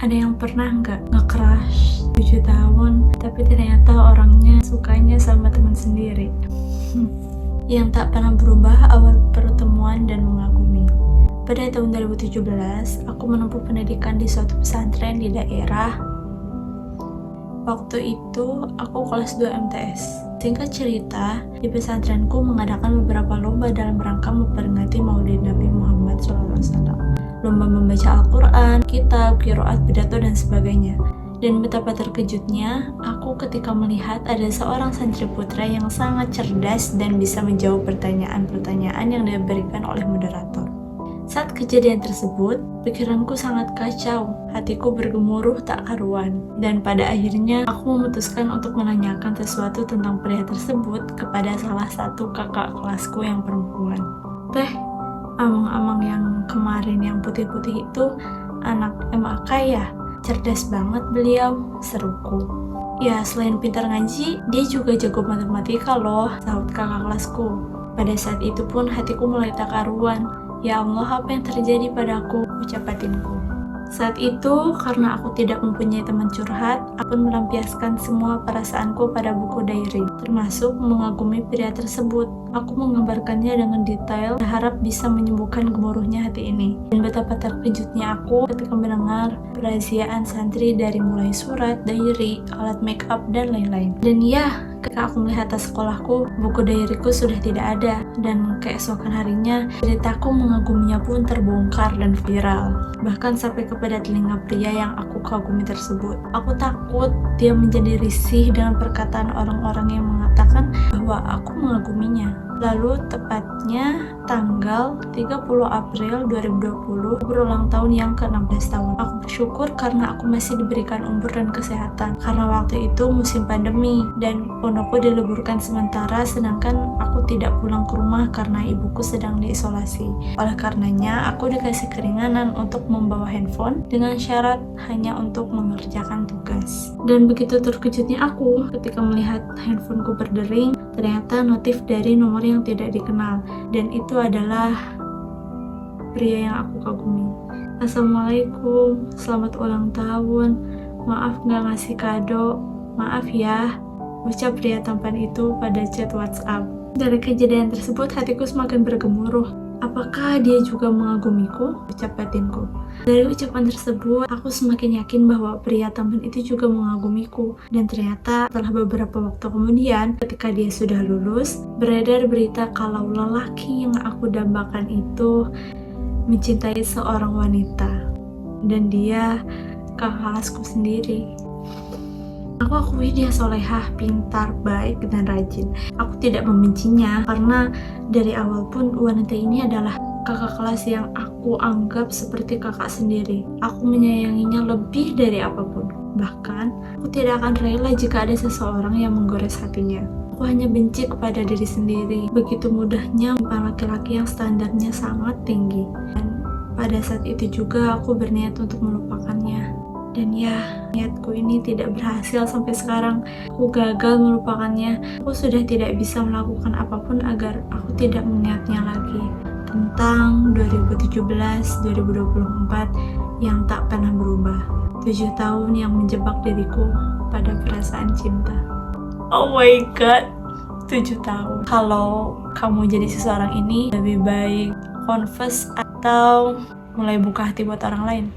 Ada yang pernah nggak nge-crush 7 tahun, tapi ternyata orangnya sukanya sama teman sendiri? Yang tak pernah berubah awal pertemuan dan mengagumi. Pada tahun 2017, aku menempuh pendidikan di suatu pesantren di daerah. Waktu itu, aku kelas 2 MTS. Singkat cerita, di pesantrenku mengadakan beberapa lomba dalam rangka memperingati Maulid Nabi Muhammad SAW. Lomba membaca Al-Quran, kitab, qiraat, pidato, dan sebagainya. Dan betapa terkejutnya aku ketika melihat ada seorang santri putra yang sangat cerdas dan bisa menjawab pertanyaan-pertanyaan yang diberikan oleh moderator. Saat kejadian tersebut, pikiranku sangat kacau, hatiku bergemuruh tak karuan, dan pada akhirnya aku memutuskan untuk menanyakan sesuatu tentang pria tersebut kepada salah satu kakak kelasku yang perempuan. Teh, amang-amang yang kemarin yang putih-putih itu anak MAK ya? Cerdas banget beliau, seruku. Ya, selain pintar ngaji, dia juga jago matematika loh, sahut kakak kelasku. Pada saat itu pun hatiku mulai tak karuan. Ya Allah, apa yang terjadi padaku? Ucap batinku. Saat itu, karena aku tidak mempunyai teman curhat, aku pun melampiaskan semua perasaanku pada buku diary, termasuk mengagumi pria tersebut. Aku menggambarkannya dengan detail, berharap bisa menyembuhkan gemuruhnya hati ini. Dan betapa terkejutnya aku ketika mendengar perazziaan santri dari mulai surat, diary, alat make up, dan lain-lain. Dan ya, ketika aku melihat tas sekolahku, buku diaryku sudah tidak ada, dan keesokan harinya, ceritaku mengaguminya pun terbongkar dan viral. Bahkan sampai kepada telinga pria yang aku kagumi tersebut. Aku takut dia menjadi risih dengan perkataan orang-orang yang mengatakan bahwa aku mengaguminya. Lalu tepatnya tanggal 30 April 2020 berulang tahun yang ke-16 tahun. Aku bersyukur karena aku masih diberikan umur dan kesehatan, karena waktu itu musim pandemi dan pondokku diliburkan sementara, sedangkan aku tidak pulang ke rumah karena ibuku sedang diisolasi. Oleh karenanya aku dikasih keringanan untuk membawa handphone dengan syarat hanya untuk mengerjakan tugas. Dan begitu terkejutnya aku ketika melihat handphoneku berdering, ternyata notif dari nomor yang tidak dikenal, dan itu adalah pria yang aku kagumi. Assalamualaikum, selamat ulang tahun, maaf gak ngasih kado, maaf ya, ucap pria tampan itu pada chat WhatsApp. Dari kejadian tersebut hatiku semakin bergemuruh. Apakah dia juga mengagumiku? Ucap batinku. Dari ucapan tersebut, aku semakin yakin bahwa pria tampan itu juga mengagumiku. Dan ternyata setelah beberapa waktu kemudian, ketika dia sudah lulus, beredar berita kalau lelaki yang aku dambakan itu mencintai seorang wanita. Dan dia kakak kelasku sendiri. Aku akui dia solehah, pintar, baik, dan rajin. Aku tidak membencinya karena dari awal pun wanita ini adalah kakak kelas yang aku anggap seperti kakak sendiri. Aku menyayanginya lebih dari apapun. Bahkan, aku tidak akan rela jika ada seseorang yang menggores hatinya. Aku hanya benci kepada diri sendiri. Begitu mudahnya menyimpan laki-laki yang standarnya sangat tinggi. Dan pada saat itu juga aku berniat untuk melupakannya. Dan ya, niatku ini tidak berhasil sampai sekarang. Aku gagal melupakannya. Aku sudah tidak bisa melakukan apapun agar aku tidak mengingatnya lagi. Tentang 2017-2024 yang tak pernah berubah. 7 tahun yang menjebak diriku pada perasaan cinta. Oh my god, 7 tahun. Kalau kamu jadi seseorang ini, lebih baik confess atau mulai buka hati buat orang lain?